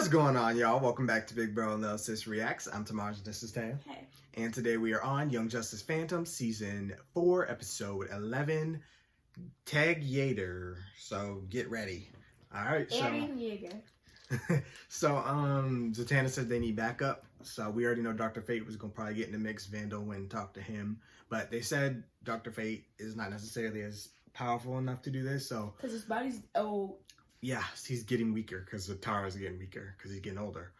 What's going on, y'all? Welcome back to Big Bro and Lil Sis Reacts. I'm Tamaj and this is Tam. Hey. And today we are on Young Justice Phantom Season 4, Episode 11, Tag Ydaer. So get ready. Alright, so Zatanna said they need backup. So we already know Dr. Fate was gonna probably get in the mix. Vandal went and talked to him. But they said Dr. Fate is not necessarily as powerful enough to do this, so because his body's old. Yeah, he's getting weaker because Tara's getting weaker because he's getting older.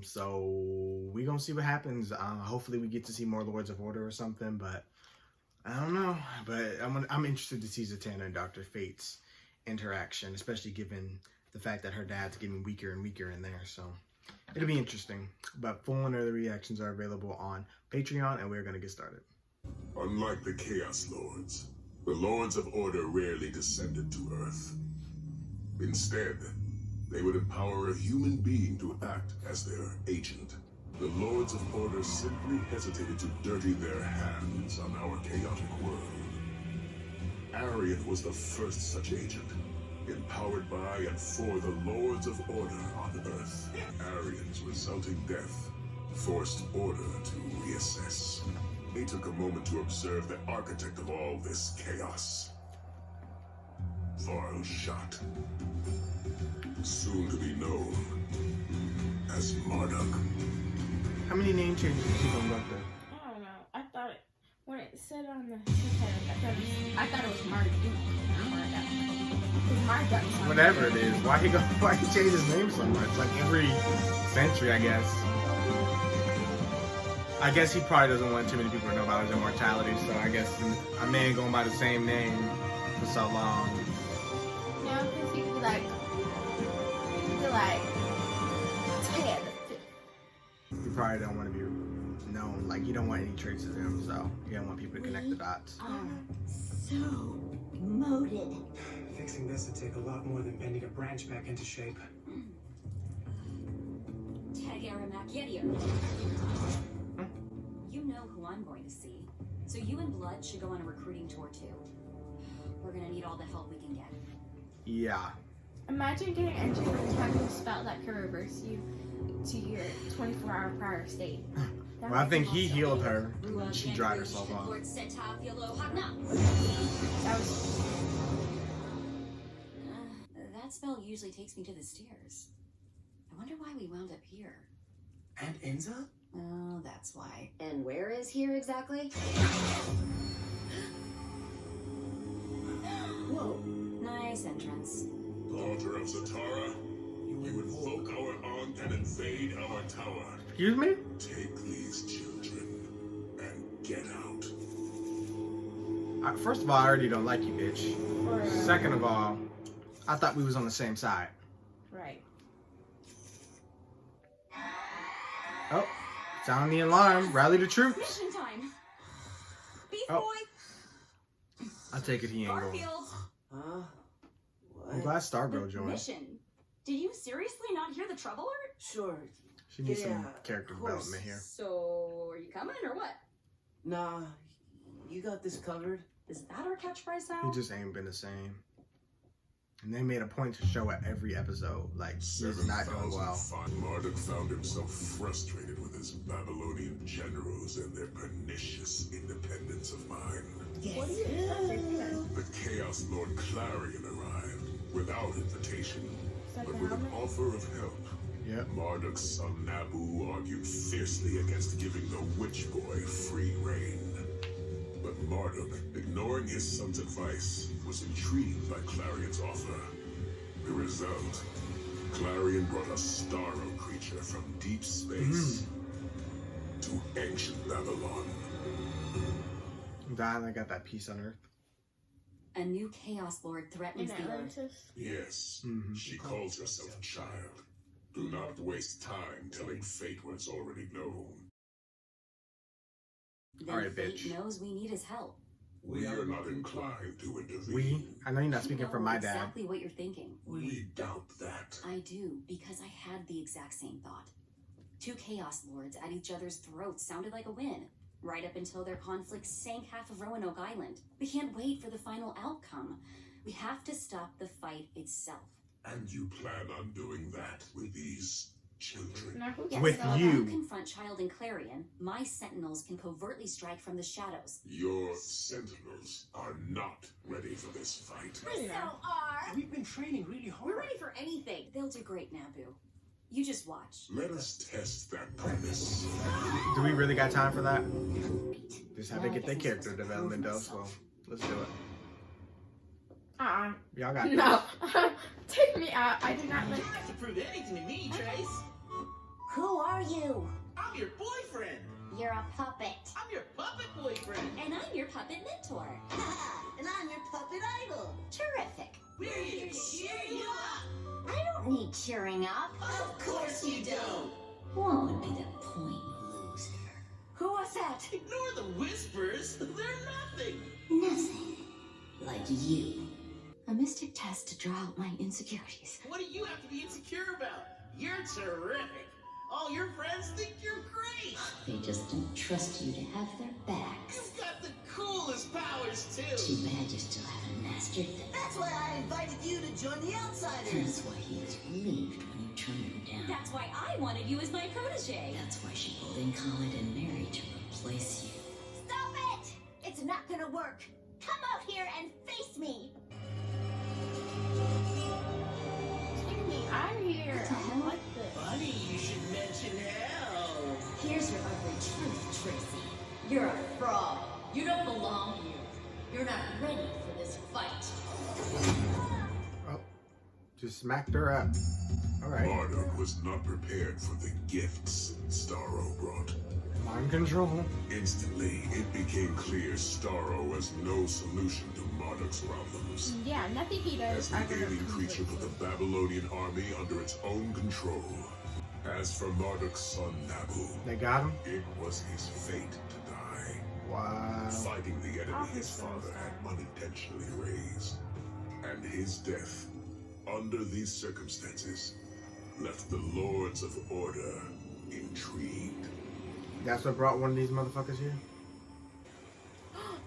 So we gonna see what happens. Hopefully we get to see more Lords of Order or something, but I don't know. But I'm interested to see Zatanna and Dr. Fate's interaction, especially given the fact that her dad's getting weaker and weaker in there. So it'll be interesting. But full and other reactions are available on Patreon, and we're gonna get started. Unlike the Chaos Lords, the Lords of Order rarely descended to Earth. Instead, they would empower a human being to act as their agent. The Lords of Order simply hesitated to dirty their hands on our chaotic world. Arian was the first such agent, empowered by and for the Lords of Order on Earth. Arian's resulting death forced Order to reassess. They took a moment to observe the architect of all this chaos. Varl Shot, soon to be known as Marduk. How many name changes is he gonna go through? I don't know. I thought it when it said on the I thought it was Marduk. Marduk. Whatever it is, why he change his name so much? Like every century, I guess. I guess he probably doesn't want too many people to know about his immortality, so I guess a man going by the same name for so long. No, because he could be like, Ted. He probably don't want to be known, like he don't want any traits of him, so he don't want people to connect the dots. So moated. Fixing this would take a lot more than bending a branch back into shape. Tag Aramak Ydaer. You know who I'm going to see, so you and Blood should go on a recruiting tour too. We're gonna need all the help we can get. Yeah. Imagine getting entry for a time spell that could reverse you to your 24-hour prior state. Well, I think he healed her. She dried herself off. That was... That spell usually takes me to the stairs. I wonder why we wound up here. And Enza? Oh, that's why. And where is here exactly? Whoa. Nice entrance. Daughter of Zatanna, you invoke our aunt and invade our tower. Excuse me? Take these children and get out. First of all, I already don't like you, bitch. Second of all, I thought we was on the same side. Right. Oh, sound the alarm. Rally the troops. Mission time. Beast Oh. Boy. I take it he ain't going. Garfield. Huh? I'm What? glad Stargirl joined. Mission. Did you seriously not hear the trouble alert? Sure. She needs some Yeah, character of course. development here. So, are you coming or what? Nah, you got this covered. Is that our catchphrase He now? just ain't been the same. And they made a point to show it every episode. Like, he's not doing well. Marduk found himself frustrated with his Babylonian generals and their pernicious independence of mind. What do you The Chaos Lord Clarion arrived without invitation, but with an offer of help. Yep. Marduk's son Nabu argued fiercely against giving the Witch Boy free reign. But Marduk, ignoring his son's advice, was intrigued by Clarion's offer. The result, Clarion brought a starro creature from deep space to ancient Babylon. I'm glad I got that peace on Earth. A new Chaos Lord threatens In the Earth. Atlantis? Yes, she calls herself a child. Do not waste time telling fate what's already known. Then Alright, fate bitch. knows we need his help. We are not inclined to intervene. We? I know you're not You speaking know for my dad. exactly what you're thinking. We doubt that. I do, because I had the exact same thought. Two Chaos Lords at each other's throats sounded like a win, right up until their conflict sank half of Roanoke Island. We can't wait for the final outcome. We have to stop the fight itself. And you plan on doing that with these children? Now who Yes, With so if you. you confront Child and Clarion, my sentinels can covertly strike from the shadows. Your sentinels are not ready for this fight. We know. are. We've been training really hard. We're ready for anything. They'll do great, Naboo. You just watch. Let us test that premise. Do we really got time for that? Just have to Well, I get their guess I'm character supposed to development though, prove so myself. let's do it. Y'all got No. Take me out. I do not You like. don't have to prove anything to me, Trace. Who are you? I'm your boyfriend. You're a puppet. I'm your puppet boyfriend. And I'm your puppet mentor. And I'm your puppet idol. Terrific. We're here to cheer you up. I don't need cheering up. Of course you don't. What would be the point, loser? Who was that? Ignore the whispers. They're nothing. Nothing. Like you. A mystic test to draw out my insecurities. What do you have to be insecure about? You're terrific. All your friends think you're great. They just don't trust you to have their backs. You've got the coolest powers, too. Too bad you still haven't mastered them. That's why I invited you to join the Outsiders. That's why he was relieved when you turned him down. That's why I wanted you as my protege. That's why she pulled in Khalid and Mary to replace you. Stop it! It's not gonna work. Come out here and face me. Take me out of here. What the hell? I like this. Funny you should mention hell. Here's your ugly truth, Tracy. You're a fraud. You don't belong here. You're not ready for this fight. Oh, just smacked her up. Alright. Marduk was not prepared for the gifts Starro brought. Mind control. Instantly, it became clear Starro has no solution to Marduk's problems. Yeah, nothing he As does the ever alien comes creature with put the Babylonian army under its own control. As for Marduk's son Naboo, They got him? it was his fate to die. Wow. Fighting the enemy his father had unintentionally raised. And his death, under these circumstances, left the Lords of Order intrigued. That's what brought one of these motherfuckers here?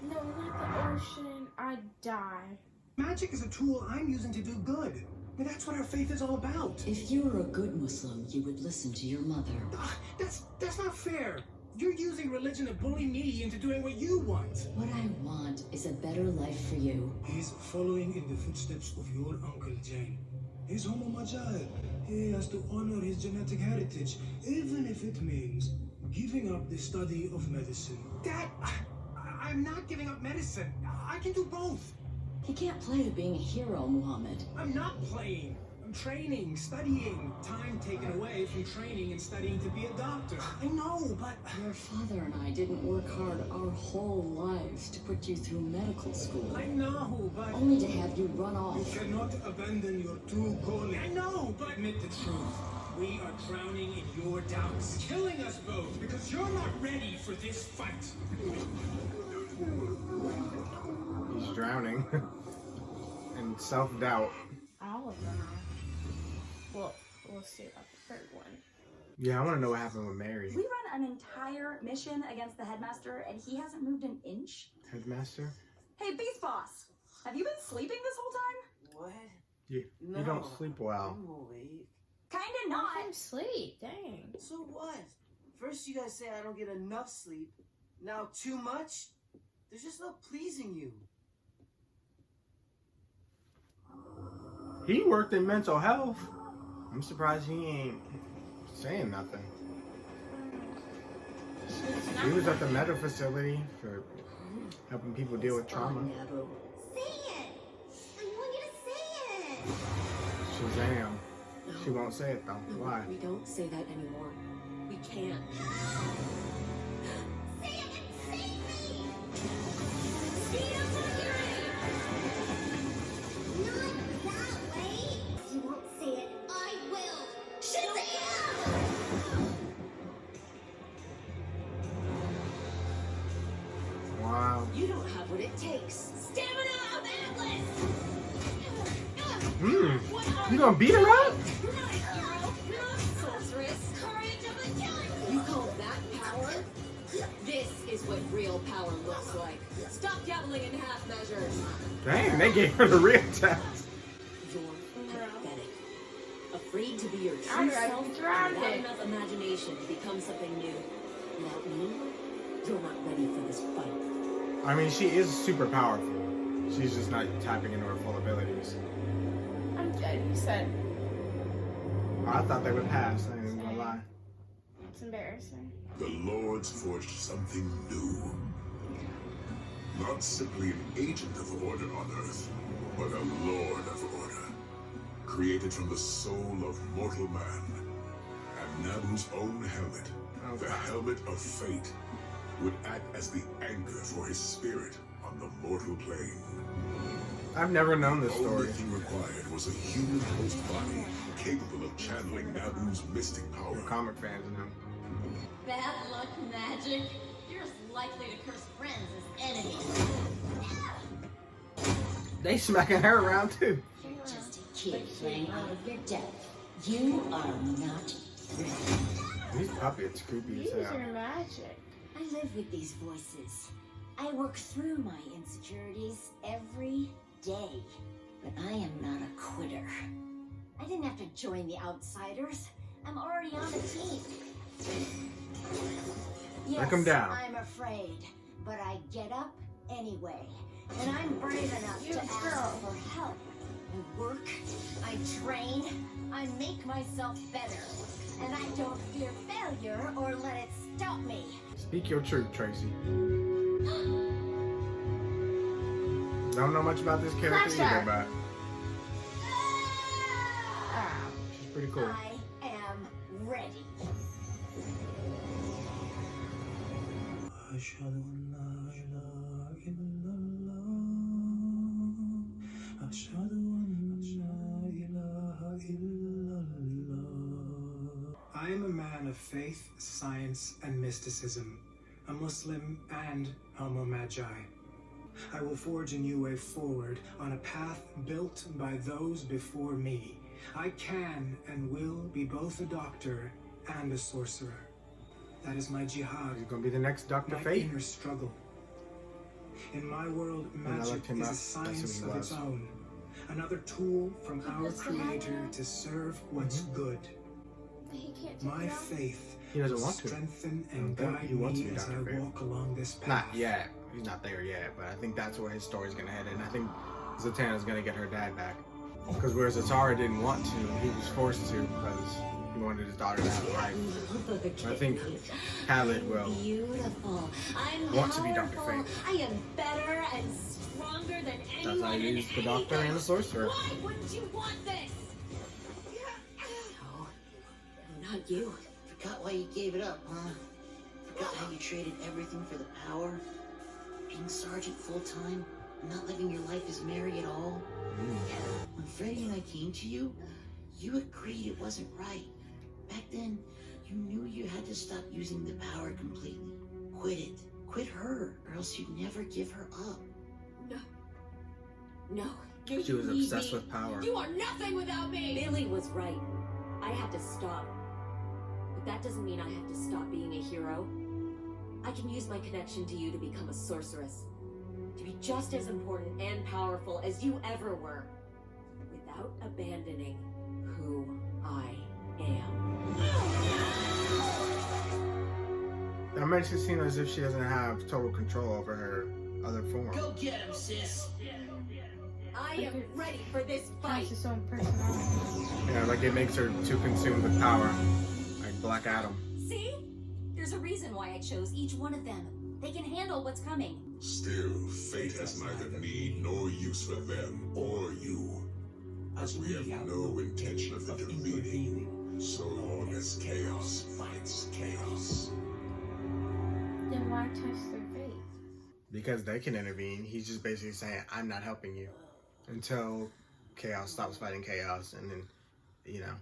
No, not the ocean. I die. Magic is a tool I'm using to do good. And that's what our faith is all about. If you were a good Muslim, you would listen to your mother. That's not fair. You're using religion to bully me into doing what you want. What I want is a better life for you. He's following in the footsteps of your Uncle Jane. He's Homo Majal. He has to honor his genetic heritage, even if it means giving up the study of medicine. Dad, I'm not giving up medicine. I can do both. He can't play being a hero, Muhammad. I'm not playing. I'm training, studying. Time taken away from training and studying to be a doctor. I know, but... Your father and I didn't work hard our whole lives to put you through medical school. I know, but... Only to have you run You off. cannot abandon your true calling. I know, but admit the truth. We are drowning in your doubts, killing us both because you're not ready for this fight. He's drowning. in self-doubt. All of them are. Well, we'll see about the third one. Yeah, I want to know what happened with Mary. We run an entire mission against the headmaster, and he hasn't moved an inch. Headmaster? Hey, Beast Boss, have you been sleeping this whole time? What? You don't sleep well. I'm awake. Kinda Let not. him sleep. Dang. So what? First you guys say I don't get enough sleep. Now too much? There's just no pleasing you. He worked in mental health. I'm surprised he ain't saying nothing. He was at the medical facility for helping people deal with trauma. Say it! I want you to say it! Shazam. She won't say it though. Why? We don't say that anymore. We can't. Say it and save me! Speed up the hearing! Not that way! You won't say it, I will! Shazam! Wow. You don't have what it takes. Stamina of Atlas! You gonna beat her up? You're not a hero. You're not a sorceress. Courage of a killer. You call that power? This is what real power looks like. Stop dabbling in half measures. Dang, they gave her the real test. You're pathetic. afraid to be your true I'd rather self be and surrounded. without enough imagination to become something new. Without me, you're not ready for this fight. I mean, she is super powerful. She's just not tapping into her full abilities. I'm dead. You said I thought they would pass. I ain't even gonna lie. it's embarrassing. The Lords forged something new. Not simply an agent of order on Earth, but a Lord of Order. Created from the soul of mortal man. And Nabu's own helmet, the Helmet of Fate, would act as the anchor for his spirit on the mortal plane. I've never known this The story. only thing required was a human host body capable of channeling Nabu's mystic power. Comic fans know. Bad luck magic. You're as likely to curse friends as enemies. They smacking her around too. You're just a kid playing out of your depth. You are not ready. These puppets creepy Use as hell. your magic. I live with these voices. I work through my insecurities every day. But I am not a quitter. I didn't have to join the outsiders. I'm already on the team. Yes, Knock 'em down. I'm afraid, but I get up anyway. And I'm brave enough You to girl. ask for help. I work, I train, I make myself better. And I don't fear failure or let it stop me. Speak your truth, Tracy. Don't know much about this character Crash either, her. but Ah. she's pretty cool. I am ready. أشهد أن لا إله إلا الله أشهد أن لا إله إلا الله. I am a man of faith, science, and mysticism, a Muslim and Homo Magi. I will forge a new way forward on a path built by those before me. I can and will be both a doctor and a sorcerer. That is my jihad. He's gonna be the next Dr. My Fate. inner struggle. In my world, I magic looked him is up. a That's science who he of its was. own. Another tool from our does the hat Creator now? to serve what's good. He can't take My it off. faith He doesn't will want to. strengthen I and don't think guide he wants to me be as I Dr. Fate. walk along this path. Not yet. He's not there yet, but I think that's where his story's gonna head. And I think Zatanna's gonna get her dad back. Because where Zatara didn't want to, he was forced to because he wanted his daughter to have a life. So I think Khaled will. Beautiful. I'm Want to be Dr. powerful. Fate. I am better and stronger than That's anyone how you and use the doctor and the sorcerer. Why wouldn't you want this? No, not you. Forgot why you gave it up, huh? Forgot how you traded everything for the power? Being sergeant full-time, not living your life as Mary at all? When Freddie and I came to you, you agreed it wasn't right. Back then, you knew you had to stop using the power completely. Quit it. Quit her, or else you'd never give her up. No, She was obsessed with power. You are nothing without me! Billy was right. I had to stop. But that doesn't mean I have to stop being a hero. I can use my connection to you to become a sorceress. To be just as important and powerful as you ever were. Without abandoning who I am. That makes it seem as if she doesn't have total control over her other form. Go get him, sis! I am ready for this fight! Has his own personality. Yeah, like it makes her too consumed with power. Like Black Adam. See? There's a reason why I chose each one of them. They can handle what's coming. Still, Fate has neither need nor use for them or you, as we have no intention of intervening, so long as chaos fights chaos. Then why touch their face? Because they can intervene. He's just basically saying, I'm not helping you. Until chaos stops fighting chaos. And then, you know.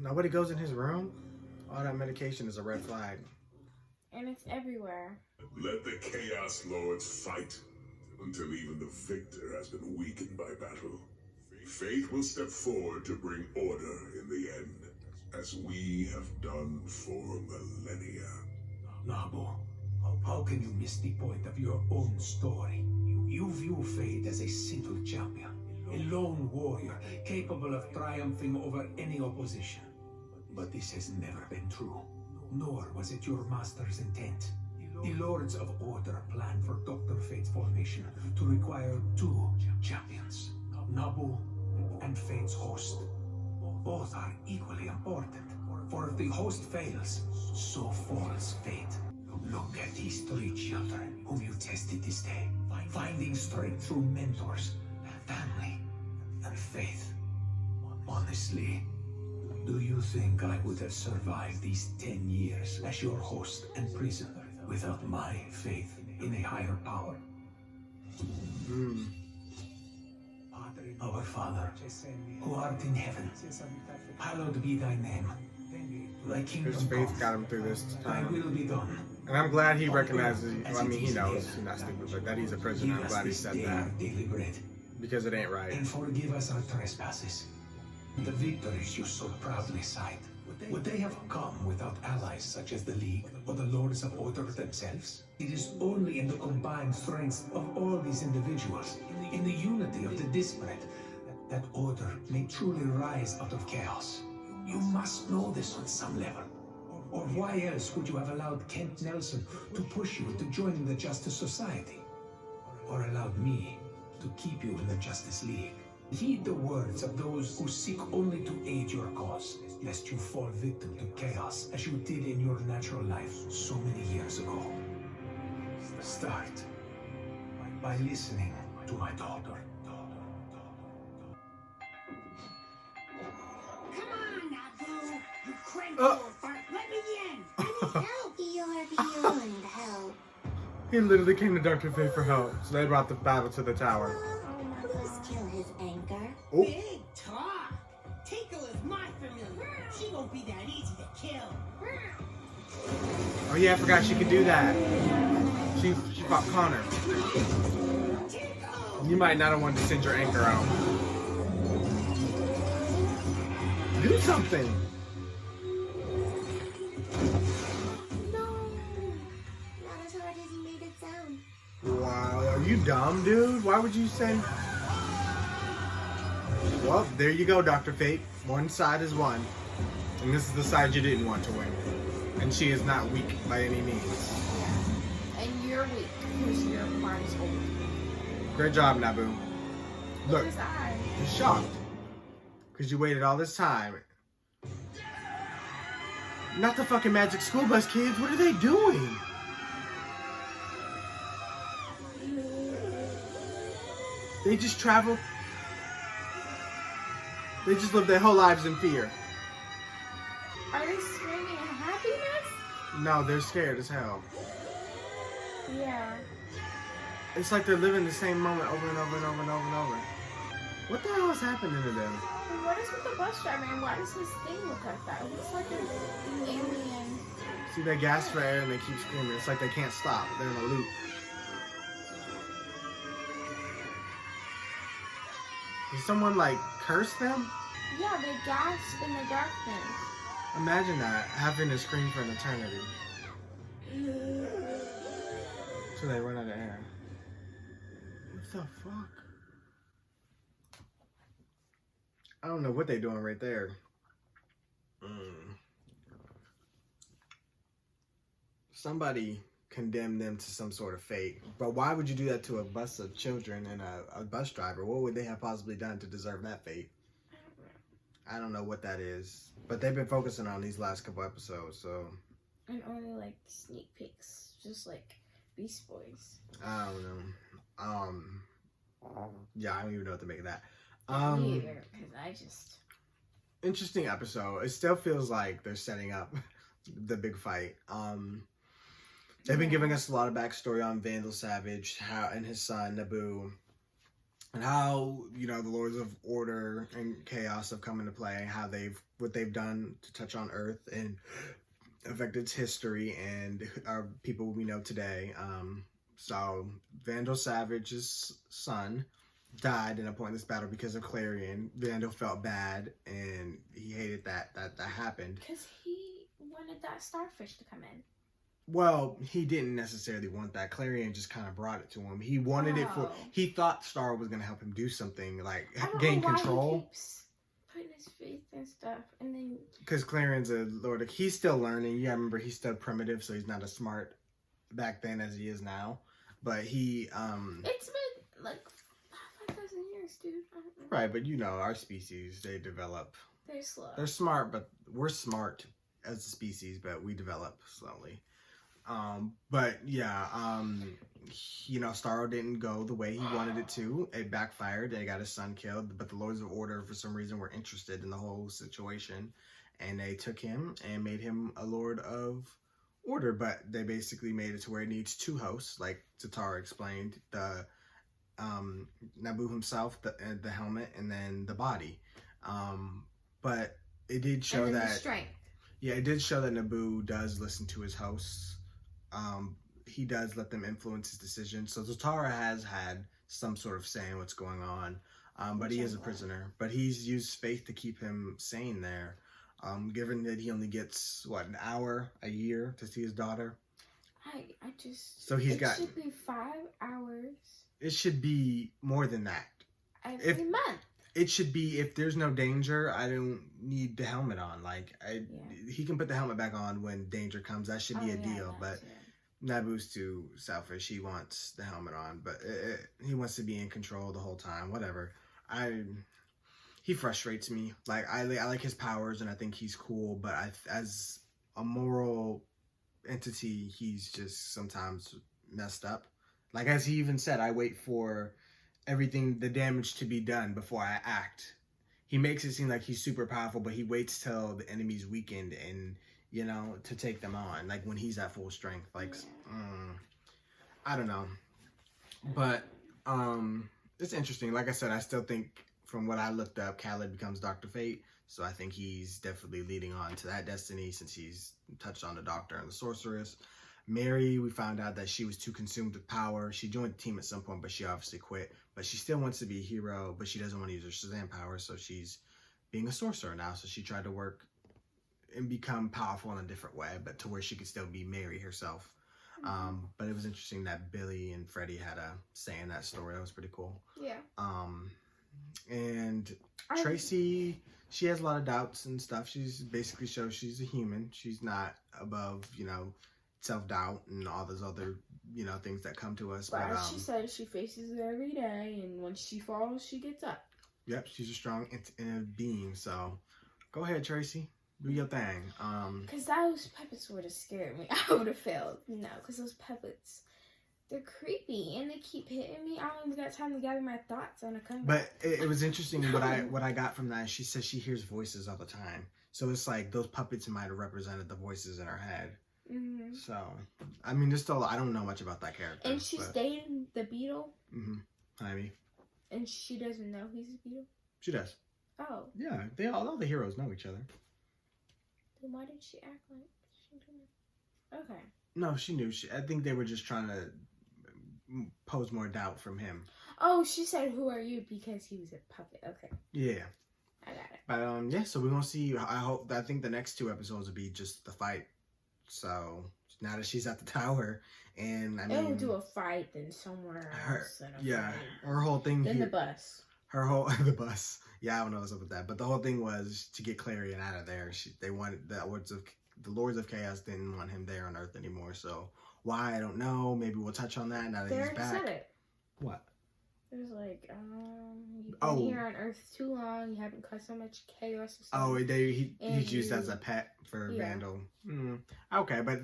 Nobody goes in his room? All that medication is a red flag. And it's everywhere. Let the Chaos Lords fight until even the victor has been weakened by battle. Fate will step forward to bring order in the end, as we have done for millennia. Nabu, how can you miss the point of your own story? You view Fate as a single champion. A lone warrior capable of triumphing over any opposition. But this has never been true. Nor was it your master's intent. The Lords of Order planned for Dr. Fate's formation to require 2 champions, Nabu and Fate's host. Both are equally important, for if the host fails, so falls Fate. Look at these 3 children whom you tested this day, finding strength through mentors, family, and faith. Honestly, do you think I would have survived these 10 years as your host and prisoner without my faith in a higher power? Our Father, who art in heaven, hallowed be thy name. Thy kingdom His faith come. got him through this Thy time. will be done. And I'm glad he recognizes, well, I mean, he knows he's not stupid, but that he's a prisoner. I'm glad he said that. Daily bread. Because it ain't right. And forgive us our trespasses. The victories you so proudly cite, would they have come without allies such as the League or the Lords of Order themselves? It is only in the combined strength of all these individuals, in the unity of the disparate, that order may truly rise out of chaos. You must know this on some level. Or why else would you have allowed Kent Nelson to push you into joining the Justice Society? Or allowed me to keep you in the Justice League? Heed the words of those who seek only to aid your cause, lest you fall victim to chaos as you did in your natural life so many years ago. Start by listening to my daughter. Come on, Nabu! You crankle fart! Let me in! I need help! You're beyond help. He literally came to Dr. Fate for help, so they brought the battle to the tower. Please kill his anchor. Oh. Big talk. Tinkle is my familiar. She won't be that easy to kill. Oh yeah, I forgot she could do that. She fought Connor. You might not have wanted to send your anchor out. Do something. No! Not as hard as you made it sound. Wow, are you dumb, dude? Why would you send... Well, there you go, Dr. Fate. One side is won. And this is the side you didn't want to win. And she is not weak by any means. And you're weak because your arm's old. Great job, Nabu. Look, His eye. he's shocked. Because you waited all this time. Not the fucking Magic School Bus kids. What are they doing? They just travel. They just live their whole lives in fear. Are they screaming in happiness? No, they're scared as hell. Yeah. It's like they're living the same moment over and over and over and over and over. What the hell is happening to them? What is with the bus driver and why does his thing look like that? It looks like an alien. See, they gasp for air and they keep screaming. It's like they can't stop. They're in a loop. Did someone, like, curse them? Yeah, they gasp in the darkness. Imagine that, having to scream for an eternity. So they run out of air. What the fuck? I don't know what they're doing right there. Somebody condemned them to some sort of fate. But why would you do that to a bus of children and a bus driver? What would they have possibly done to deserve that fate? I don't know what that is. But they've been focusing on these last couple episodes, so... And only like sneak peeks, just like Beast Boys. I don't know. Yeah, I don't even know what to make of that. Me either, because I just... Interesting episode. It still feels like they're setting up the big fight. They've been giving us a lot of backstory on Vandal Savage, how and his son Nabu, and how, you know, the Lords of Order and Chaos have come into play, how what they've done to touch on Earth and affect its history and our people we know today. So Vandal Savage's son died in a pointless battle because of Clarion. Vandal felt bad and he hated that happened. Because he wanted that starfish to come in. Well, he didn't necessarily want that. Clarion just kind of brought it to him. He wanted it for. He thought Star was gonna help him do something, like I don't gain know why control. He keeps putting his faith and stuff, and then because Clarion's a lord. He's still learning. You gotta remember, he's still primitive, so he's not as smart back then as he is now. But he it's been like 5,000 years, dude. I don't know. right. But you know, our species, they develop. They're slow. They're smart, but we're smart as a species, but we develop slowly. But yeah, you know, Starro didn't go the way he wanted it to. It backfired. They got his son killed, but the Lords of Order, for some reason, were interested in the whole situation, and they took him and made him a Lord of Order. But they basically made it to where it needs two hosts, like Zatanna explained: the Naboo himself, the helmet, and then the body. But it did show and then that the strength. Yeah, it did show that Naboo does listen to his hosts. He does let them influence his decisions. So Zatanna has had some sort of say in what's going on, but he is a prisoner. But he's used faith to keep him sane there. Given that he only gets, an hour a year to see his daughter. I just... So he's it got... It should be 5 hours. It should be more than that. Every month. It should be, if there's no danger, I don't need the helmet on. He can put the helmet back on when danger comes. That should be a deal. But Naboo's too selfish. He wants the helmet on, but he wants to be in control the whole time. Whatever. He frustrates me. I like his powers, and I think he's cool. But as a moral entity, he's just sometimes messed up. As he even said, I wait for everything, the damage to be done before I act. He makes it seem like he's super powerful, but he waits till the enemy's weakened and, to take them on. When he's at full strength. I don't know. But it's interesting. Like I said, I still think from what I looked up, Khaled becomes Dr. Fate. So I think he's definitely leading on to that destiny since he's touched on the Doctor and the Sorceress. Mary, we found out that she was too consumed with power. She joined the team at some point, but she obviously quit. But she still wants to be a hero, but she doesn't want to use her Shazam power, so she's being a sorcerer now. So she tried to work and become powerful in a different way, but to where she could still be Mary herself. But it was interesting that Billy and Freddie had a say in that story. That was pretty cool. Yeah. And Tracy, she has a lot of doubts and stuff. She's basically shows she's a human. She's not above, self-doubt and all those other, things that come to us. But as she said, she faces it every day, and when she falls, she gets up. Yep, she's a strong being. So, go ahead, Tracy. Do your thing. Because those puppets would have scared me. I would have failed. No, because those puppets, they're creepy, and they keep hitting me. I don't even got time to gather my thoughts on a comeback. But it was interesting what I got from that. She says she hears voices all the time. So it's like those puppets might have represented the voices in her head. Mm-hmm. So, I mean, there's still, I don't know much about that character. And she's dating the Beetle. Mm-hmm. Ivy. And she doesn't know he's a Beetle? She does. Oh. Yeah, all the heroes know each other. Then why did she act like she didn't? Okay. No, she knew. I think they were just trying to pose more doubt from him. Oh, she said, "Who are you?" Because he was a puppet. Okay. Yeah. I got it. But yeah, so we're gonna see. I think the next 2 episodes will be just the fight. So now that she's at the tower, and I mean, they'll do a fight then somewhere else. Her whole thing. Then the bus. The bus. Yeah, I don't know what's up with that. But the whole thing was to get Clarion out of there. They wanted the Lords of Chaos didn't want him there on Earth anymore. So why, I don't know. Maybe we'll touch on that now that he's back. Said it. What? It was like, you've been here on Earth too long. You haven't caused so much chaos. Or he's used as a pet for Vandal. Okay, but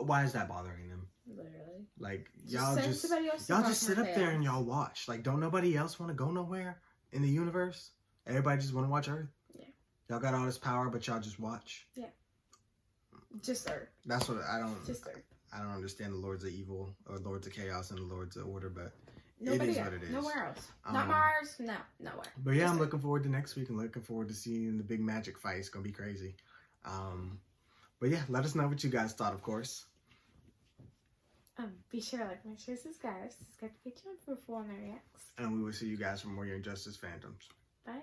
why is that bothering them? Literally. Y'all just sit up there and y'all watch. Don't nobody else want to go nowhere in the universe? Everybody just want to watch Earth? Yeah. Y'all got all this power, but y'all just watch? Yeah. Just Earth. That's what I don't... Just Earth. I don't understand the Lords of Evil or Lords of Chaos and the Lords of Order, but nobody it is else. what it is. Nowhere else. Not Mars. No, nowhere. But yeah, I'm looking forward to next week and looking forward to seeing the big magic fight. It's going to be crazy. But yeah, let us know what you guys thought, of course. Be sure to like, make sure, subscribe to get you for full reacts. And we will see you guys for more Young Justice Phantoms. Bye.